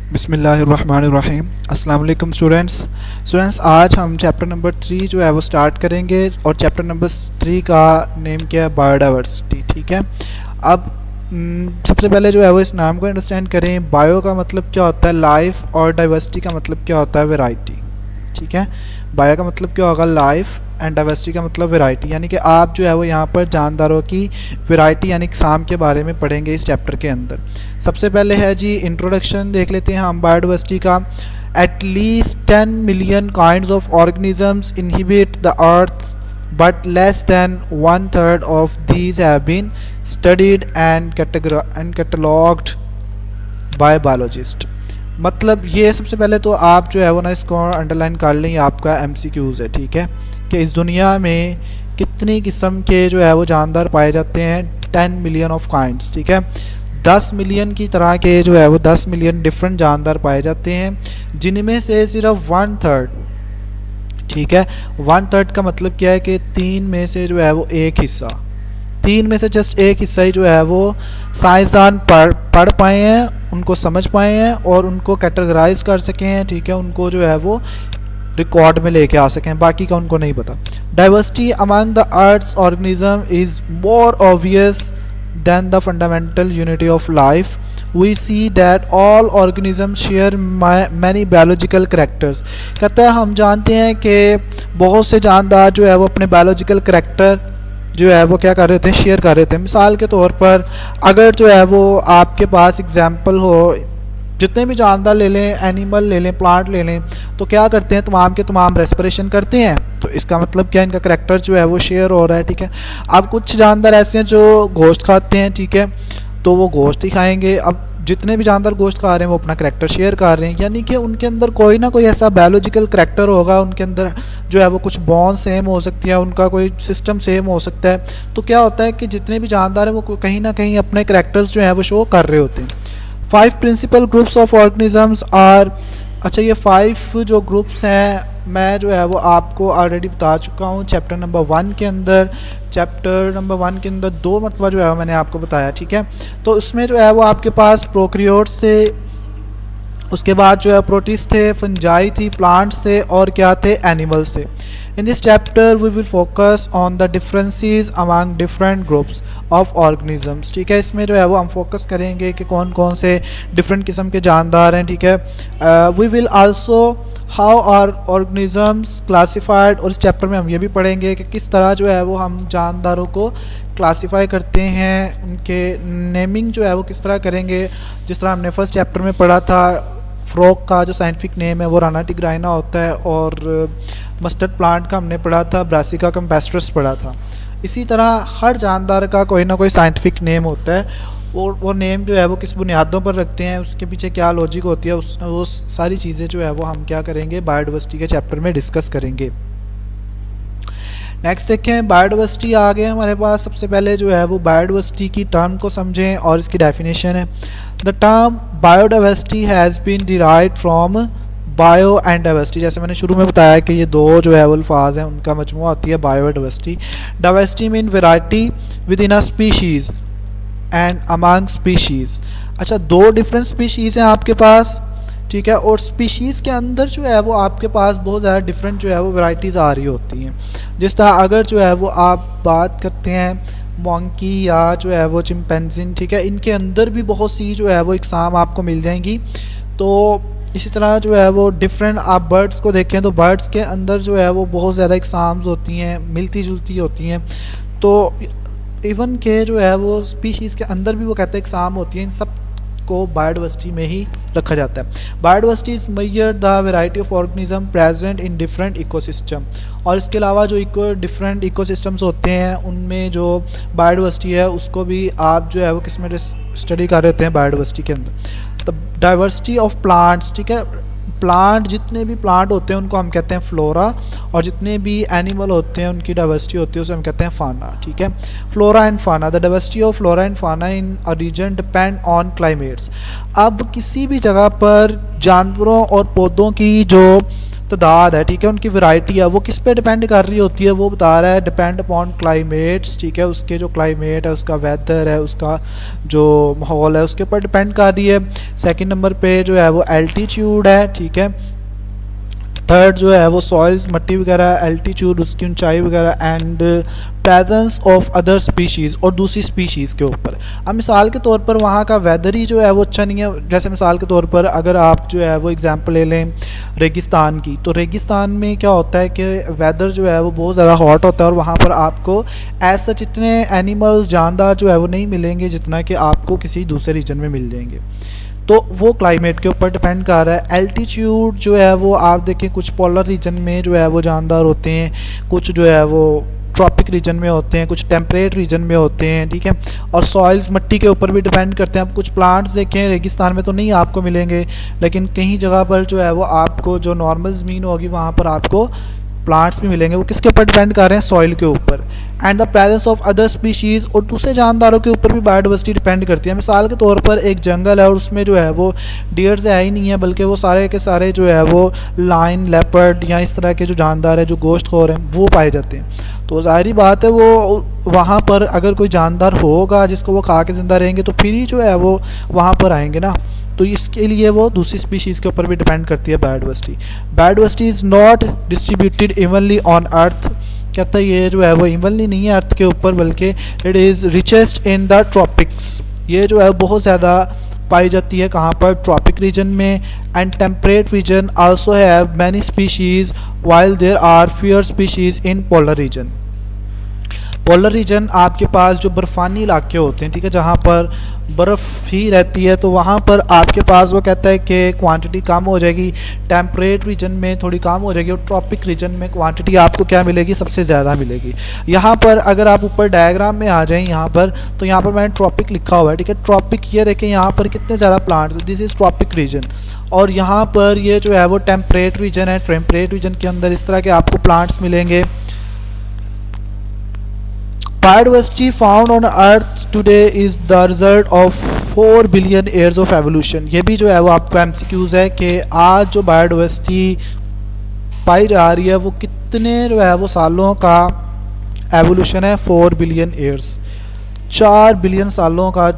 बिस्मिल्लाहिर्रहमानिर्रहीम। अस्सलाम वालेकुम स्टूडेंट्स, आज हम चैप्टर नंबर 3 जो है वो स्टार्ट करेंगे और चैप्टर नंबर 3 का नेम क्या है, बायोडाइवर्सिटी। ठीक है। अब सबसे पहले जो है वो इस नाम को अंडरस्टैंड करें। बायो का मतलब क्या होता है, लाइफ, और डाइवर्सिटी का मतलब क्या होता है, वेराइटी। ठीक है। बायो का मतलब क्या होगा, लाइफ, एंड डाइवर्सिटी का मतलब वैरायटी। यानी कि आप जो है वो यहाँ पर जानदारों की वैरायटी यानी इकसाम के बारे में पढ़ेंगे इस चैप्टर के अंदर। सबसे पहले है जी इंट्रोडक्शन, देख लेते हैं हम बायोडाइवर्सिटी का। At least 10 million kinds of organisms inhibit the earth, but less than one third of these have been studied and catalogued by biologists। मतलब ये सबसे पहले तो आप जो है वो ना इसको अंडरलाइन कर लें, ये आपका MCQs है। ठीक है, कि इस दुनिया में कितनी किस्म के जो है वो जानदार पाए जाते हैं, 10 मिलियन ऑफ काइंड्स। ठीक है, 10 मिलियन की तरह के जो है वो 10 मिलियन डिफरेंट जानदार पाए जाते हैं, जिनमें से सिर्फ 1/3, ठीक है, 1/3 का मतलब क्या है कि 3 में से जो है वो एक हिस्सा, 3 में से जस्ट एक हिस्सा ही जो है वो साइंसदान पढ़ पाए हैं, उनको समझ पाए हैं और उनको कैटेगराइज कर सके हैं। ठीक है, उनको जो है वो रिकॉर्ड में लेके आ सकें, बाकी का उनको नहीं पता। Diversity among the earth's organism is more obvious than the fundamental unity of life. We see that all organisms share many biological characters। कहता है हम जानते हैं कि बहुत से जानदार जो है वो अपने बायोलॉजिकल करेक्टर जो है वो क्या कर रहे थे, शेयर कर रहे थे। मिसाल के तौर पर अगर जो है वो आपके पास एग्जाम्पल हो, जितने भी जानदार ले लें, एनिमल ले लें, प्लांट ले लें, तो क्या करते हैं, तमाम के तमाम रेस्पिरेशन करते हैं। तो इसका मतलब क्या, इनका करैक्टर जो है वो शेयर हो रहा है। ठीक है, अब कुछ जानदार ऐसे हैं जो गोश्त खाते हैं। ठीक है, तो वो गोश्त ही खाएंगे। अब जितने भी जानदार गोश्त खा रहे हैं वो अपना करैक्टर शेयर कर रहे हैं, यानी कि उनके अंदर कोई ना कोई ऐसा बायोलॉजिकल करैक्टर होगा, उनके अंदर जो है वो कुछ बॉन्ड सेम हो सकती है, उनका कोई सिस्टम सेम हो सकता है। तो क्या होता है कि जितने भी जानदार हैं वो कहीं ना कहीं अपने करैक्टर्स जो है वो शो कर रहे होते हैं। 5 principal groups of organisms are, अच्छा ये 5 जो ग्रुप्स हैं मैं जो है वो आपको ऑलरेडी बता चुका हूँ चैप्टर नंबर 1 के अंदर। चैप्टर नंबर 1 के अंदर 2 मरतबा जो है मैंने आपको बताया। ठीक है, तो उसमें जो है वो आपके पास प्रोकैरियोट्स थे, उसके बाद जो है प्रोटिस्ट थे, फंजाई थी, प्लांट्स थे, और क्या थे, एनिमल्स थे। In this chapter we will focus on the differences among different groups of organisms. ठीक है, इसमें जो है वो हम फोकस करेंगे कि कौन कौन से डिफरेंट किस्म के जानदार हैं। ठीक है, we will also how are organisms classified, और इस चैप्टर में हम ये भी पढ़ेंगे कि किस तरह जो है वो हम जानदारों को क्लासीफाई करते हैं, उनके नेमिंग जो है वो किस तरह करेंगे। जिस तरह हमने फर्स्ट चैप्टर में पढ़ा था, फ्रॉग का जो साइंटिफिक नेम है वो राना टिग्राइना होता है, और मस्टर्ड प्लांट का हमने पढ़ा था, ब्रासिका कैम्पेस्ट्रस पढ़ा था। इसी तरह हर जानदार का कोई ना कोई साइंटिफिक नेम होता है, और वो नेम जो है वो किस बुनियादों पर रखते हैं, उसके पीछे क्या लॉजिक होती है, वो सारी चीज़ें जो है वो हम क्या करेंगे, बायोडाइवर्सिटी के चैप्टर में डिस्कस करेंगे। नेक्स्ट देखें, बायोडाइवर्सिटी आ गए हमारे पास। सबसे पहले जो है वो बायोडाइवर्सिटी की टर्म को समझें और इसकी डेफिनेशन है। The term biodiversity has been derived from bio and diversity. जैसे मैंने शुरू में बताया कि ये दो जो है वो अल्फाज हैं, उनका मजमुआ होती है biodiversity. Diversity mean variety with in a species and among species. अच्छा, 2 डिफरेंट स्पीशीज़ हैं आपके पास। ठीक है, और स्पीशीज़ के अंदर जो है वो आपके पास बहुत ज़्यादा डिफरेंट जो है वो वैरायटीज़ आ रही होती हैं। जिस तरह अगर जो है वो आप बात करते हैं मंकी या जो है वो चिंपैंजी, ठीक है, इनके अंदर भी बहुत सी जो है वो इकसाम आपको मिल जाएंगी। तो इसी तरह जो है वो डिफरेंट आप बर्ड्स को देखें तो बर्ड्स के अंदर जो है वो बहुत ज़्यादा इकसाम्स होती हैं, मिलती जुलती होती हैं। तो इवन के जो है वो स्पीशीज़ के अंदर भी वो कहते हैं इकसाम होती हैं, इन सब को बायोडाइवर्सिटी में ही रखा जाता है। Biodiversity is measure the variety of organism present in different ecosystem. और इसके अलावा जो डिफरेंट इकोसिस्टम्स होते हैं उनमें जो बायोडाइवर्सिटी है उसको भी आप जो है वो किस में स्टडी कर रहे हैं, बायोडाइवर्सिटी के अंदर। तो डाइवर्सिटी ऑफ प्लांट्स, ठीक है, प्लांट जितने भी प्लांट होते हैं उनको हम कहते हैं फ्लोरा, और जितने भी एनिमल होते हैं उनकी डाइवर्सिटी होती है उसे हम कहते हैं फाना। ठीक है, फ्लोरा एंड फाना, the diversity of flora and फाना इन a reason depend on climates. अब किसी भी जगह पर जानवरों और पौधों की जो तादाद है, ठीक है, उनकी वैरायटी है, वो किस पे डिपेंड कर रही होती है, वो बता रहा है डिपेंड अपॉन क्लाइमेट्स, ठीक है, उसके जो क्लाइमेट है, उसका वेदर है, उसका जो माहौल है, उसके ऊपर डिपेंड कर रही है। सेकंड नंबर पे जो है वो एल्टीट्यूड है, ठीक है। थर्ड जो है वो सॉइल्स, मट्टी वगैरह, एल्टीट्यूड, उसकी ऊंचाई वगैरह, and presence of other species, और दूसरी स्पीशीज़ के ऊपर। अब मिसाल के तौर पर वहाँ का वेदर ही जो है वो अच्छा नहीं है। जैसे मिसाल के तौर पर अगर आप जो है वो एग्जांपल ले लें रेगिस्तान की, तो रेगिस्तान में क्या होता है कि वेदर जो है वो बहुत ज़्यादा हॉट होता है, और वहाँ पर आपको एज सच इतने एनिमल्स, जानदार जो है वो नहीं मिलेंगे जितना कि आपको किसी दूसरे रीजन में मिल जाएंगे। तो वो क्लाइमेट के ऊपर डिपेंड कर रहा है। एल्टीट्यूड जो है वो आप देखें कुछ पोलर रीजन में जो है वो जानदार होते हैं, कुछ जो है वो ट्रॉपिक रीजन में होते हैं, कुछ टेम्परेट रीजन में होते हैं, ठीक है। और सॉइल्स, मट्टी के ऊपर भी डिपेंड करते हैं। आप कुछ प्लांट्स देखें रेगिस्तान में तो नहीं आपको मिलेंगे, लेकिन कहीं जगह पर जो है वो आपको जो नॉर्मल ज़मीन होगी वहाँ पर आपको प्लांट्स भी मिलेंगे। वो किसके ऊपर डिपेंड कर रहे हैं, सॉइल के ऊपर। And the presence of other species, और दूसरे जानदारों के ऊपर भी बायोडाइवर्सिटी डिपेंड करती है। मिसाल के तौर पर एक जंगल है और उसमें जो है वो डियर्स है ही नहीं है, बल्कि वो सारे के सारे जो है वो लाइन, लेपर्ड या इस तरह के जो जानदार है, जो गोश्तखोर हैं, वो पाए जाते हैं। तो ज़ाहिरी बात है वो वहाँ पर अगर कोई जानदार होगा जिसको वो खा के ज़िंदा रहेंगे तो फिर ही जो है वो वहाँ पर आएंगे ना। तो इसके लिए वो दूसरी स्पीशीज़ के ऊपर भी डिपेंड करती है biodiversity. Biodiversity is not distributed evenly on earth, कहता है ये जो है वो इवनली नहीं है अर्थ के ऊपर, बल्कि it is richest in the tropics. ये जो है बहुत ज़्यादा पाई जाती है कहाँ पर, ट्रॉपिक रीजन में। And temperate region also have many species while there are fewer species in polar region. Polar region आपके पास जो बर्फ़ानी इलाके होते हैं, ठीक है, जहाँ पर बर्फ़ ही रहती है, तो वहाँ पर आपके पास वो कहता है कि क्वांटिटी कम हो जाएगी। टेम्परेट रीजन में थोड़ी कम हो जाएगी, और ट्रॉपिक रीजन में क्वांटिटी आपको क्या मिलेगी, सबसे ज़्यादा मिलेगी। यहाँ पर अगर आप ऊपर डायग्राम में आ जाएं यहाँ पर, तो यहाँ पर मैंने ट्रॉपिक लिखा हुआ है, ठीक है। ट्रॉपिक ये देखें यहाँ पर कितने ज़्यादा plants, this is tropic region. और यहाँ पर ये जो है वो टेम्परेट रीजन है। टेम्परेट रीजन के अंदर इस तरह के आपको प्लांट्स मिलेंगे। Biodiversity found on Earth today is the result of 4 billion years of evolution। ये भी जो है वो आपका MCQs है कि आज जो बायोडाइवर्सिटी पाई जा रही है वो कितने जो है वो सालों का एवोल्यूशन है, 4 बिलियन ईयर्स, 4 बिलियन सालों का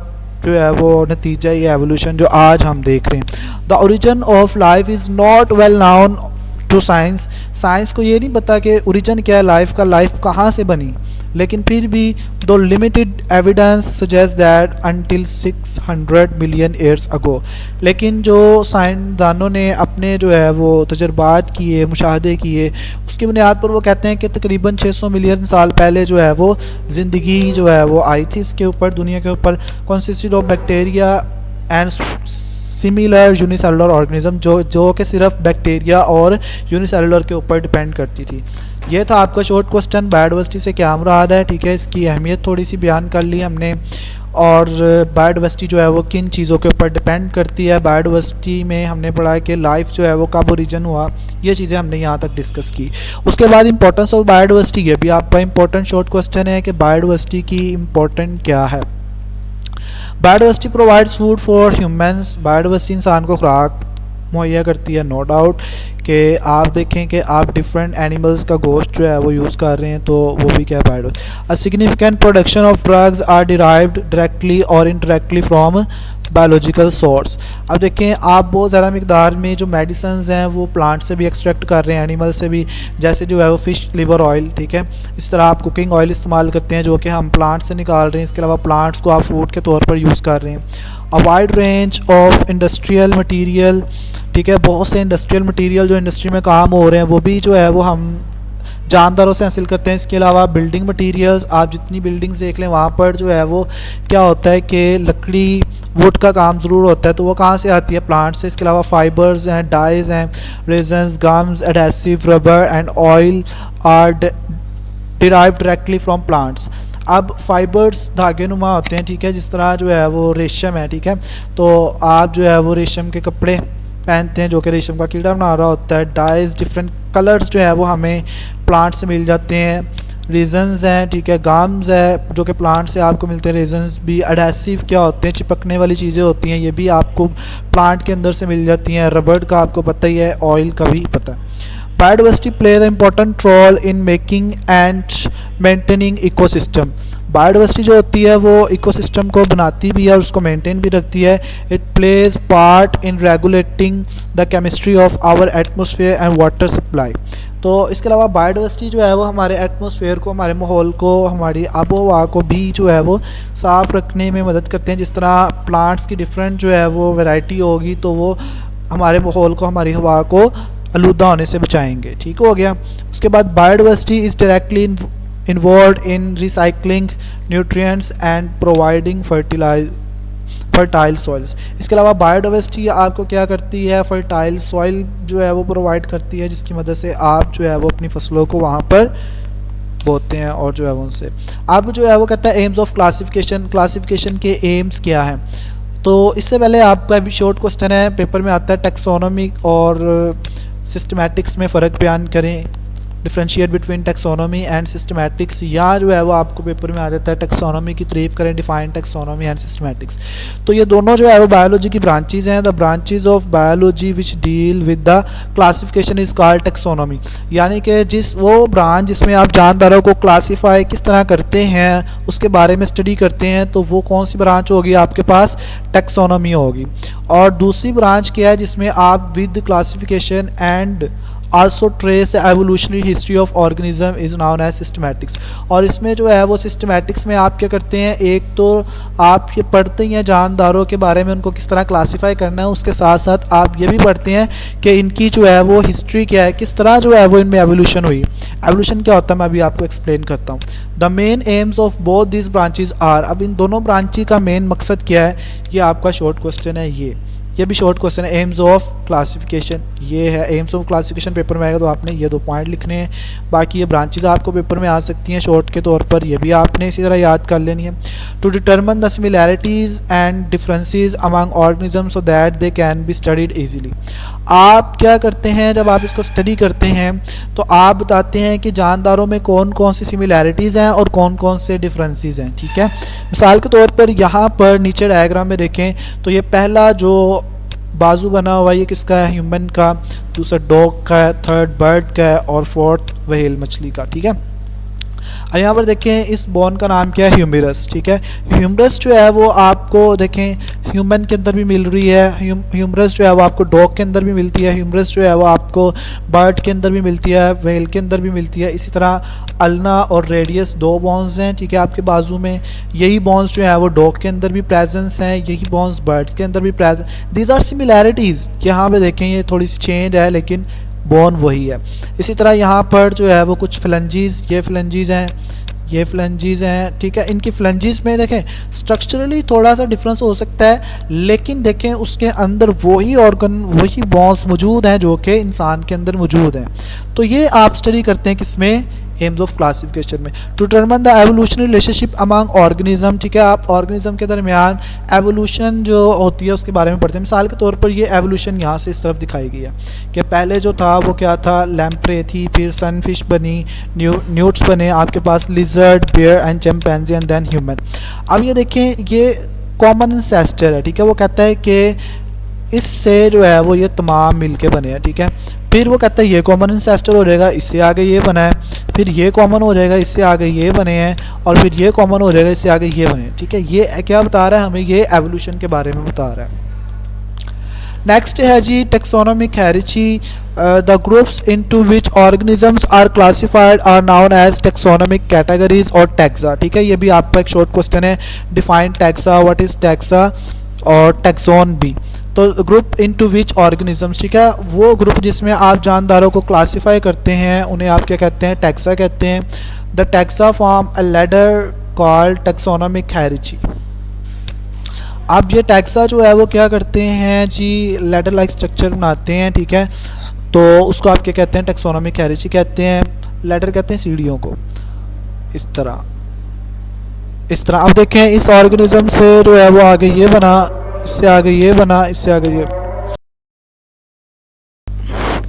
जो है वो नतीजा ये एवोल्यूशन जो आज हम देख रहे हैं। The origin of life is not well known to science. Science को ये नहीं पता कि ओरिजिन क्या है लाइफ का, लाइफ कहाँ से बनी, लेकिन फिर भी दो limited evidence suggest that until 600 million years ago. लेकिन जो साइंसदानों ने अपने जो है वो तजर्बात किए, मुशाहदे किए, उसकी बुनियाद पर वो कहते हैं कि तकरीबन 600 मिलियन साल पहले जो है वो ज़िंदगी जो है वो आई थी इसके ऊपर, दुनिया के ऊपर। कॉन्सिस्टेड of bacteria and similar unicellular organism, जो कि सिर्फ बैक्टीरिया और यूनिसेलुलर के ऊपर डिपेंड करती थी। ये था आपका शॉर्ट क्वेश्चन, बायोडाइवर्सिटी से क्या मुराद है, ठीक है। इसकी अहमियत थोड़ी सी बयान कर ली हमने, और बायोडाइवर्सिटी जो है वो किन चीज़ों के ऊपर डिपेंड करती है। बायोडाइवर्सिटी में हमने पढ़ा है कि लाइफ जो है वो कब ओरिजिन हुआ, ये चीज़ें हमने यहाँ तक डिस्कस की। उसके बाद इंपॉर्टेंस ऑफ बायोडाइवर्सिटी, ये भी आपका इंपॉर्टेंट शॉर्ट क्वेश्चन है कि बायोडाइवर्सिटी की इंपॉर्टेंट क्या है। Biodiversity provides food for humans. Biodiversity इंसान को खुराक मुहैया करती है। नो डाउट कि आप देखें कि आप डिफरेंट एनिमल्स का गोश्त जो है वो यूज़ कर रहे हैं, तो वो भी क्या है biodiversity. A significant production of drugs are derived directly और इनडायरेक्टली फ्रॉम बायोलॉजिकल सोर्स। अब देखें आप बहुत ज़्यादा मिकदार में जो मेडिसिन हैं वो प्लांट से भी एक्सट्रैक्ट कर रहे हैं, एनिमल से भी, जैसे जो है वो फ़िश लिवर ऑयल, ठीक है। इस तरह आप कुकिंग ऑयल इस्तेमाल करते हैं जो कि हम प्लांट से निकाल रहे हैं। इसके अलावा प्लांट्स को आप फूड के तौर पर यूज़ कर रहे हैं। A wide range of industrial material, ठीक है, बहुत से इंडस्ट्रियल मटीरियल जो इंडस्ट्री में काम हो रहे हैं वो भी जो है वो हम जानदारों से हासिल करते हैं। इसके अलावा बिल्डिंग मटेरियल्स, आप जितनी बिल्डिंग्स देख लें वहाँ पर जो है वो क्या होता है कि लकड़ी, वुड का काम ज़रूर होता है, तो वो कहाँ से आती है, प्लांट से। इसके अलावा फाइबर्स हैं, डाइज हैं, resins, gums, adhesive, rubber and oil are derived directly from plants. अब फाइबर्स धागे नुमा होते हैं, ठीक है, जिस तरह जो है वो रेशम है, ठीक है। तो आप जो है वो रेशम के कपड़े पहनते हैं जो कि रेशम का कीड़ा बना रहा होता है। डाइज, डिफरेंट कलर्स जो है वो हमें प्लांट से मिल जाते हैं। रीजन्स हैं, ठीक है, गाम्स है जो कि प्लांट से आपको मिलते हैं। रीजन्स भी एडहेसिव क्या होते हैं, चिपकने वाली चीज़ें होती हैं, ये भी आपको प्लांट के अंदर से मिल जाती हैं। रबड़ का आपको पता ही है, ऑयल का भी पता है। Biodiversity play the important role in making and maintaining ecosystem. Biodiversity जो होती है वो इकोसिस्टम को बनाती भी है और उसको मेंटेन भी रखती है। It plays part in regulating the chemistry of our atmosphere and water supply. तो इसके अलावा बायोडाइवर्सिटी जो है वो हमारे एटमॉस्फेयर को, हमारे माहौल को, हमारी आबो हवा को भी जो है वो साफ़ रखने में मदद करते हैं। जिस तरह प्लांट्स की डिफरेंट जो है वो वैरायटी होगी तो वो हमारे माहौल को, हमारी हवा को आलूदा होने से बचाएंगे। ठीक हो गया। उसके बाद biodiversity is directly involve in recycling nutrients and providing fertile soils. इसके अलावा बायोडाइवर्सिटी आपको क्या करती है, फर्टाइल सॉइल जो है वो प्रोवाइड करती है, जिसकी मदद से आप जो है वो अपनी फसलों को वहाँ पर बोते हैं और जो है वो उनसे। अब जो है वो कहता है एम्स ऑफ क्लासिफिकेशन। क्लासिफिकेशन के एम्स क्या हैं, तो इससे पहले आपका अभी शॉर्ट क्वेश्चन है, पेपर में आता है टैक्सोनॉमी और सिस्टमैटिक्स में फ़र्क बयान करें, differentiate between taxonomy and systematics. या जो है वो आपको पेपर में आ जाता है टैक्सोनॉमी की तारीफ करें, डिफाइन टैक्सोनॉमी एंड सिस्टमैटिक्स। तो ये दोनों जो है वो बायोलॉजी की ब्रांचेज हैं। The branches of biology which deal with the classification is called taxonomy. यानी कि जिस वो ब्रांच जिसमें आप जानदारों को क्लासीफाई किस तरह करते हैं, उसके बारे में स्टडी करते हैं, तो वो कौन सी ब्रांच होगी आपके पास, टैक्सोनॉमी होगी। और दूसरी ब्रांच क्या है जिसमें आप with classification and also trace evolutionary history of organism is known as systematics. और इसमें जो है वो सिस्टमैटिक्स में आप क्या करते हैं, एक तो आप ये पढ़ते हैं जानदारों के बारे में, उनको किस तरह क्लासीफाई करना है, उसके साथ साथ आप ये भी पढ़ते हैं कि इनकी जो है वो हिस्ट्री क्या है, किस तरह जो है वो इनमें एवोल्यूशन हुई। एवोल्यूशन क्या होता है मैं अभी आपको एक्सप्लेन करता हूँ। The main aims of both this branches are. अब इन दोनों ब्रांची का मेन मकसद क्या है, ये आपका शॉर्ट क्वेश्चन है। ये भी शॉर्ट क्वेश्चन है। एम्स ऑफ क्लासिफिकेशन ये है, एम्स ऑफ क्लासिफिकेशन पेपर में आएगा तो आपने ये 2 पॉइंट लिखने हैं। बाकी ये ब्रांचेज आपको पेपर में आ सकती हैं शॉर्ट के तौर पर, ये भी आपने इसी तरह याद कर लेनी है। To determine the similarities and differences among organism so that they can be studied easily. आप क्या करते हैं जब आप इसको स्टडी करते हैं तो आप बताते हैं कि जानदारों में कौन कौन सी सिमिलैरिटीज़ हैं और कौन कौन से डिफरेंसेस हैं। ठीक है, मिसाल के तौर पर यहाँ पर नीचे डायग्राम में देखें तो ये पहला जो बाजू बना हुआ ये किसका है, ह्यूमन का, दूसरा डॉग का है, थर्ड बर्ड का है और फोर्थ व्हेल मछली का। ठीक है, और यहाँ पर देखें इस बोन का नाम क्या है, ह्यूमरस। ठीक है, ह्यूमरस जो है वो आपको देखें ह्यूमन के अंदर भी मिल रही है, ह्यूमरस जो है वो आपको डॉग के अंदर भी मिलती है, ह्यूमरस जो है वो आपको बर्ड के अंदर भी मिलती है, व्हेल के अंदर भी मिलती है। इसी तरह अल्ना और रेडियस 2 बोन्स हैं, ठीक है, आपके बाजू में। यही बोन्स जो है वो डॉग के अंदर भी प्रेजेंस हैं, यही बोन्स बर्ड्स के अंदर भी प्रेजेंस। These are similarities. यहाँ पे देखें ये थोड़ी सी चेंज है लेकिन बोन वही है। इसी तरह यहाँ पर जो है वो कुछ फ्लंजीज, ये फ्लंजीज हैं, ये फ्लंजीज हैं। ठीक है, इनकी फ्लंजीज में देखें स्ट्रक्चरली थोड़ा सा डिफरेंस हो सकता है, लेकिन देखें उसके अंदर वही ऑर्गन, वही बोन्स मौजूद हैं जो कि इंसान के अंदर मौजूद हैं। तो ये आप स्टडी करते हैं किसमें, एम्स ऑफ क्लासिफिकेशन में। To determine the evolutionary relationship among organism. ठीक है, आप ऑर्गेनिज्म के दरमियान एवोल्यूशन जो होती है उसके बारे में पढ़ते हैं। मिसाल के तौर पर ये एवोल्यूशन यहाँ से इस तरफ दिखाई गई है कि पहले जो था वो क्या था, लैम्प्रे थी, फिर सनफिश बनी, न्यूट्स बने, आपके पास lizard, bear and chimpanzee and then human. अब ये देखें ये कॉमन एंसेस्टर है। ठीक है, वो कहता है कि इससे जो है वो ये तमाम मिलके बने हैं। ठीक है, फिर वो कहता है ये कॉमन एंसेस्टर हो जाएगा, इससे आगे ये बना है, फिर ये कॉमन हो जाएगा, इससे आगे ये बने हैं, और फिर ये कॉमन हो जाएगा, इससे आगे ये बने हैं। ठीक है, ये क्या बता रहा है हमें, ये एवोल्यूशन के बारे में बता रहा है। नेक्स्ट है जी taxonomic hierarchy. The groups into which organisms are classified are known as taxonomic categories और टैक्सा। ठीक है, ये भी आपका एक शॉर्ट क्वेश्चन है, define taxa, what is taxa और टैक्सोन भी। तो ग्रुप इनटू विच ऑर्गेनिजम्स, ठीक है, वो ग्रुप जिसमें आप जानदारों को क्लासीफाई करते हैं उन्हें आप क्या कहते हैं, टैक्सा कहते हैं। The taxa form a ladder called taxonomic hierarchy. अब ये टैक्सा जो है वो क्या करते हैं जी, लैडर लाइक स्ट्रक्चर बनाते हैं। ठीक है, तो उसको आप क्या कहते हैं, टैक्सोनॉमिक हायरार्ची कहते हैं। लैडर कहते हैं सीढ़ियों को, इस तरह इस तरह। अब देखें इस ऑर्गेनिज्म से जो है वो आगे ये बना, इससे आगे ये बना, इससे आगे ये।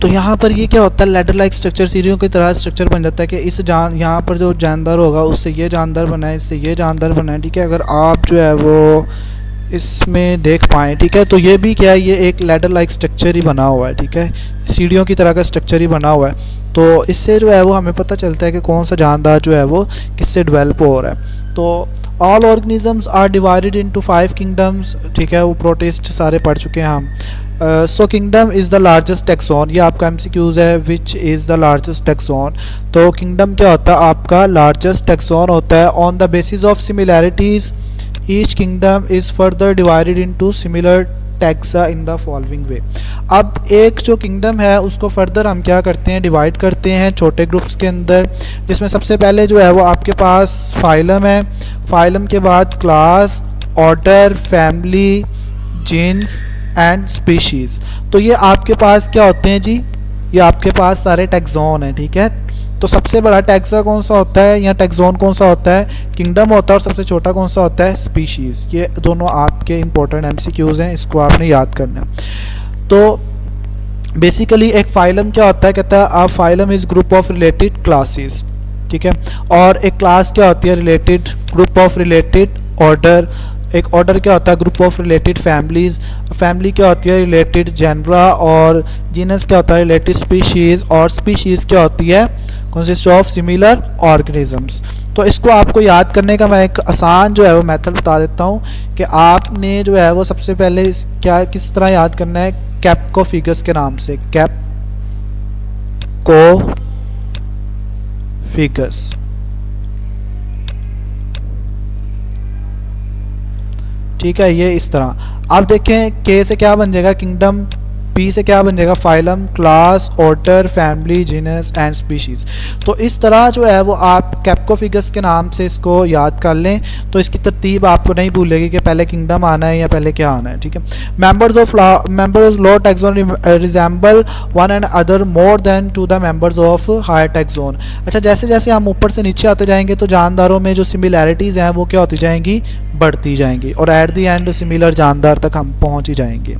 तो यहाँ पर ये क्या होता है, लैडर लाइक स्ट्रक्चर, सीढ़ियों की तरह स्ट्रक्चर बन जाता है कि इस यहाँ पर जो जानदार होगा उससे ये जानदार बनाए, इससे ये जानदार बनाए, ठीक है। अगर आप जो है वो इसमें देख पाएँ, ठीक है, तो ये भी क्या है, ये एक लैडर लाइक स्ट्रक्चर ही बना हुआ है, ठीक है, सीढ़ियों की तरह का स्ट्रक्चर ही बना हुआ है। तो इससे जो है वो हमें पता चलता है कि कौन सा जानदार जो है वो किससे डेवलप हो रहा है। तो all organisms are divided into 5 kingdoms, ठीक है, वो प्रोटिस्ट सारे पढ़ चुके हैं हम। So kingdom is the largest taxon, ये आपका एमसीक्यूज है, which is the largest taxon. तो किंगडम क्या होता है, आपका लार्जेस्ट टेक्सॉन होता है। On the basis of similarities each kingdom is further divided into similar taxa in the following way. अब एक जो किंगडम है उसको फर्दर हम क्या करते हैं, डिवाइड करते हैं छोटे ग्रुप्स के अंदर, जिसमें सबसे पहले जो है वो आपके पास फाइलम है, फाइलम के बाद class, order, family, genus and species. तो ये आपके पास क्या होते हैं जी, ये आपके पास सारे टैक्सॉन हैं, ठीक है। तो सबसे बड़ा टैक्सा कौन सा होता है या टैक्सॉन कौन सा होता है, किंगडम होता है, और सबसे छोटा कौन सा होता है, स्पीशीज़। ये दोनों आपके इंपॉर्टेंट एमसीक्यूज़ हैं, इसको आपने याद करना है। तो बेसिकली एक फाइलम क्या होता है, कहता है a phylum is group of related classes, ठीक है। और एक क्लास क्या होती है, related group of related order. एक ऑर्डर क्या होता है, group of related families. Family क्या होती है, रिलेटेड जेनरा। और जीनस क्या होता है, रिलेटेड स्पीशीज़। और स्पीशीज़ क्या होती है, कंसिस्ट ऑफ सिमिलर ऑर्गेनिजम्स। तो इसको आपको याद करने का मैं एक आसान जो है वो मेथड बता देता हूँ कि आपने जो है वो सबसे पहले क्या किस तरह याद करना है, कैप्को फिगर्स के नाम से, कैप्को फिगर्स, ठीक है। ये इस तरह आप देखें, के से क्या बन जाएगा, किंगडम, पी से क्या बन जाएगा, phylum, class, order, family, genus and species. तो इस तरह जो है वो आप कैप्को फिगर्स के नाम से इसको याद कर लें, तो इसकी तरतीब आपको नहीं भूलेगी कि पहले किंगडम आना है या पहले क्या आना है, ठीक है। Members low taxon resemble one and other more than to the members of higher taxon. अच्छा, जैसे जैसे हम ऊपर से नीचे आते जाएंगे तो जानदारों में जो सिमिलैरिटीज़ हैं वो क्या होती जाएंगी, बढ़ती जाएंगी, और एट दी एंड सिमिलर जानदार तक हम पहुँच ही जाएंगे।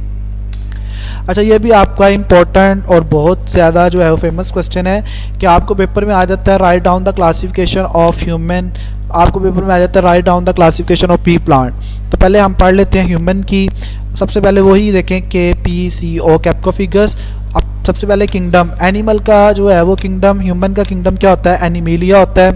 अच्छा, ये भी आपका इंपॉर्टेंट और बहुत ज़्यादा जो है वो फेमस क्वेश्चन है कि आपको पेपर में आ जाता है, write down the classification of human. आपको पेपर में आ जाता है, write down the classification of P plant. तो पहले हम पढ़ लेते हैं ह्यूमन की। सबसे पहले वही देखें, के पी सी ओ, कैप्को फिगर्स। अब सबसे पहले किंगडम, एनिमल का जो है वो किंगडम, ह्यूमन का किंगडम क्या होता है, एनिमिलिया होता है।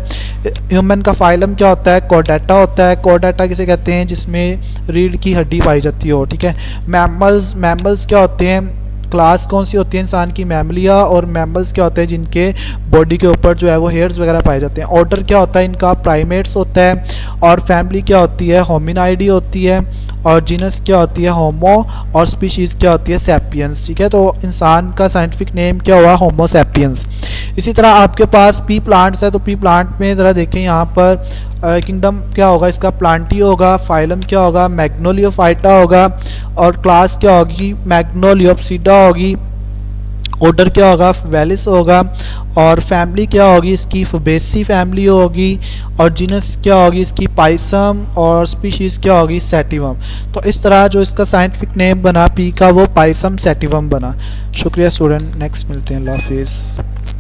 ह्यूमन का फाइलम क्या होता है, कॉर्डेटा होता है। कॉर्डेटा किसे कहते हैं, जिसमें रीढ़ की हड्डी पाई जाती हो, ठीक है। मैमल्स क्या होते हैं, क्लास कौन सी होती है इंसान की, मैमलिया। और मैमल्स क्या होते हैं, जिनके बॉडी के ऊपर जो है वो हेयर्स वगैरह पाए जाते हैं। ऑर्डर क्या होता है इनका, प्राइमेट्स होता है। और फैमिली क्या होती है, होमिनाइडी होती है। और जीनस क्या होती है, होमो। और स्पीशीज़ क्या होती है, सैपियंस, ठीक है। तो इंसान का साइंटिफिक नेम क्या हुआ, होमो सैपियंस। इसी तरह आपके पास पी प्लांट्स है, तो पी प्लांट में ज़रा देखें यहाँ पर किंगडम क्या होगा इसका, प्लांटी होगा। फाइलम क्या होगा, मैग्नोलियोफाइटा होगा। और क्लास क्या होगी, मैग्नोलियोप्सिडा होगी। ऑर्डर क्या होगा, वेलिस होगा। और फैमिली क्या होगी इसकी, फबेसी फैमिली होगी। और जीनस क्या होगी इसकी, पाइसम। और स्पीशीज़ क्या होगी, सैटिवम। तो इस तरह जो इसका साइंटिफिक नेम बना पी का, वो पाइसम सैटिवम बना। शुक्रिया स्टूडेंट, नेक्स्ट मिलते हैं, अल्लाह हाफिज़।